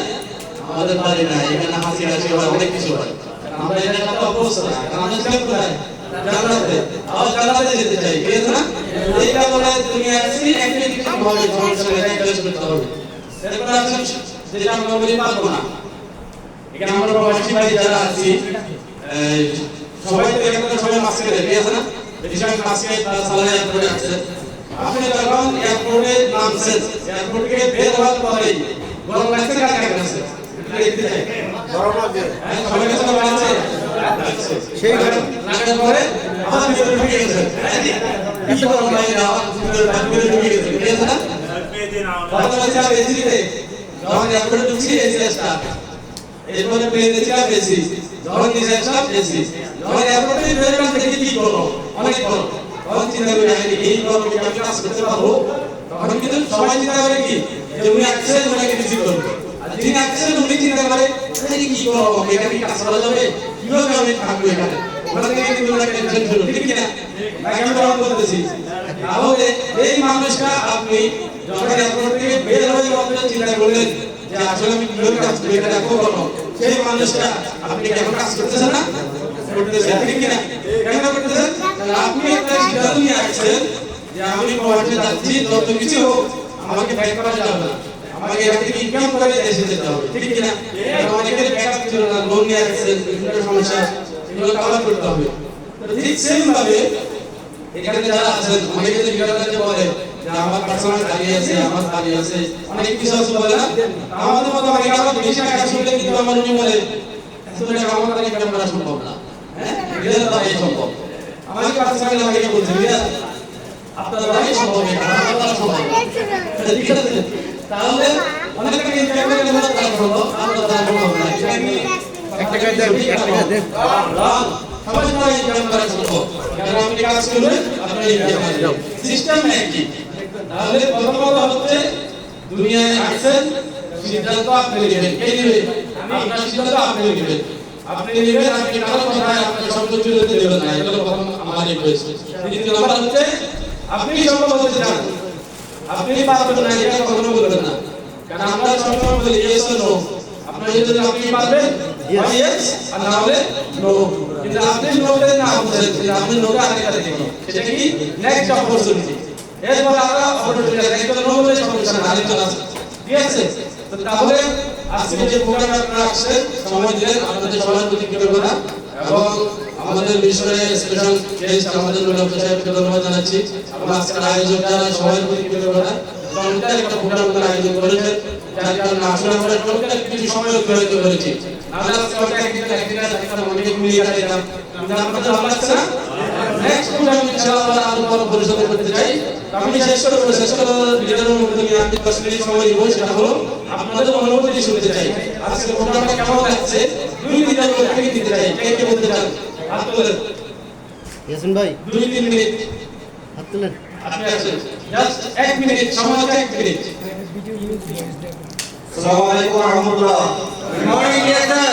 আমাদের বাড়ি না এখানে হাসি হাসি হয় অনেক কিছু হয় আমরা এটা একটা অবস্থা আমরা ছিলাম কোথায় জান্নাতে আবার জান্নাতে যেতে চাই ঠিক আছে না এই কারণে দুনিয়া আসছি একটা কিছু ভাবে সমস্যা এটা ক্লিয়ার করতে হবে এরপর আছে যেটা আমরা বলি পারবো না এখানে আমরা প্রবাসী ভাই যারা আছি সবাই তো এখানে সবাই মাস্ক পরে ঠিক আছে না বেশিরভাগ মাস্ক তারা সালায় পরে আছে আপনি যখন এয়ারপোর্টে নামছেন এয়ারপোর্ট থেকে বের হওয়ার পরেই গরম লাগছে কার কার কাছে দেখতে চাই গরম লাগে সবাই কাছে তো লাগছে সেই গরম লাগার পরে আবার ভিতরে ঢুকে গেছে কি গরম লাগে ভিতরে ঢুকে গেছে ঠিক আছে না কথা বলছি আমি এসিতে যখন এয়ারপোর্টে ঢুকছি এসি স্টার্ট এরপরে প্লেনে ছিলাম এসি যখন নিচে আসলাম এসি যখন এয়ারপোর্টে বেরোলাম দেখি কি গরম অনেক গরম তখন চিন্তা করি আমি এই গরমে কি আমি কাজ করতে পারবো তখন কিন্তু সবাই চিন্তা করে কি যে উনি আসছেন উনাকে রিসিভ করবো আর যিনি আসছেন উনি চিন্তা করে কি গরম এটা কি কাজ করা যাবে কিভাবে আমি থাকবো এখানে ওখান থেকে কিন্তু ওনাকে টেনশন ছিল ঠিক কিনা নাকি আমি তখন বলতেছি তাহলে এই মানুষটা আপনি যখন এয়ারপোর্ট থেকে বের হয়ে আপনারা চিন্তা করলেন যে আসলে আমি কিভাবে কাজ করব এটা দেখো গরম সেই মানুষটা আপনি কেন কাজ করতেছেন না করতেছেন ঠিক কিনা কেন করতেছেন কারণ আপনি একটা সিদ্ধান্ত নিয়ে আসছেন যে আমি প্রবাসে যাচ্ছি যত কিছু হোক আমাকে ব্যাক করা যাবে না আমাকে এখান থেকে ইনকাম করে দেশে যেতে হবে ঠিক কিনা অনেকের ব্যাকআপ ছিল না লোন নিয়ে আসছেন বিভিন্ন সমস্যা এগুলো কভার করতে হবে ঠিক সেম ভাবে এখানে যারা আছেন অনেকে যে বিকালে বলে যে আমার পার্সোনাল গাড়ি আছে, আমার গাড়ি আছে, অনেক কিছু আছে বলে না। আমাদের মতো অনেকে আবার বেশি টাকা শুনলে কিন্তু আমার উনি বলে এত টাকা আমার দ্বারা ইনকাম করা সম্ভব না। হ্যাঁ, এটা দ্বারাই সম্ভব। আমার কাছে সামনে লাগিয়ে বলছে আপনার দ্বারাই সম্ভব, এটা আমার দ্বারা সম্ভব না। ঠিক আছে, তাহলে অনেক টাকা ইনকাম করে আমরা দ্বারা সম্ভব, আমার দ্বারা সম্ভব না। এটা কি একটা কাজ দেন, একটা কাজ দেন। সবাই সবাই ইনকাম করা সম্ভব, কারণ আপনি কাজ করবেন আপনার ইনকাম হবে। সিস্টেম একই। তাহলে প্রথম কথা হচ্ছে দুনিয়ায় আসছেন, সিদ্ধান্ত আপনি নেবেন। কে নেবে? আপনার সিদ্ধান্ত আপনি নেবেন। আপনি নেবেন, আপনি কারো কথায় আপনার শব্দ জুড়ে দেবেন না, এটা প্রথম আমারই হয়েছে। দ্বিতীয় নাম্বার হচ্ছে আপনি সম্ভব হতে চান, আপনি পারবেন না এটা কখনো বলবেন না, কারণ আমরা সবসময় বলি ইয়েস ও নো। আপনার যদি আপনি পারবেন ইয়েস আর না হলে নো। কিন্তু আপনি নোতে না বলছেন, আপনি নোতে আরেকটা দেখেন, সেটা কি নেক্সট অপরচুনিটি। এরপর আমরা অপরচুনিটি একজন নো বলে সমস্যা না, আরেকজন আছে। ঠিক আছে, তো তাহলে আজকে যে প্রোগ্রামে আপনারা আসছেন, সময় দিলেন, আপনাদের সবার প্রতি কৃতজ্ঞতা এবং আমাদের বিষয়ে স্পেশাল গেস্ট আমাদের নূর সাহেবকে ধন্যবাদ জানাচ্ছি এবং আজকের আয়োজকরা সবার প্রতি কৃতজ্ঞতা। চমৎকার একটা প্রোগ্রাম আপনারা আয়োজন করেছেন, যার কারণে আসলে আমরা চমৎকার কিছু সময় অতিবাহিত করেছি। আমরা আজকে একটা অনেক মিলিয়ে কাটাইলাম, কিন্তু আপনাদের ভালো লাগছে না? নেক্সট প্রোগ্রাম ইনশাআল্লাহ আমরা আরো বড় পরিসরে করতে চাই। আমি শেষ করব লিডারের মধ্যে দিয়ে আমি 10 মিনিট সময় দিব, সেটা হলো আপনাদের অনুভূতি শুনতে চাই। আজকে প্রোগ্রামটা কেমন লাগছে 2 লিডার থেকে দিতে চাই। কে বলতে চান? হাত তোলেন। ইয়াসিন ভাই 2-3 মিনিট হাত তুলেন। আপনি আসেন, জাস্ট 1 মিনিট সময় আছে, 1 মিনিট। আসসালামু আলাইকুম ওয়া রাহমাতুল্লাহ। Good morning dear sir.